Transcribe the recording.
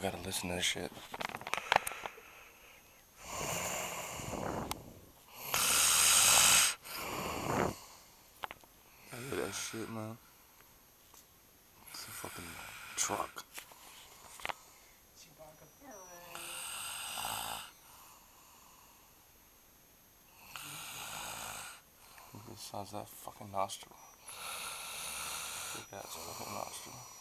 I gotta listen to this shit. I hear that shit, man. It's a fucking truck. Look at the size of that fucking nostril. Big ass fucking nostril.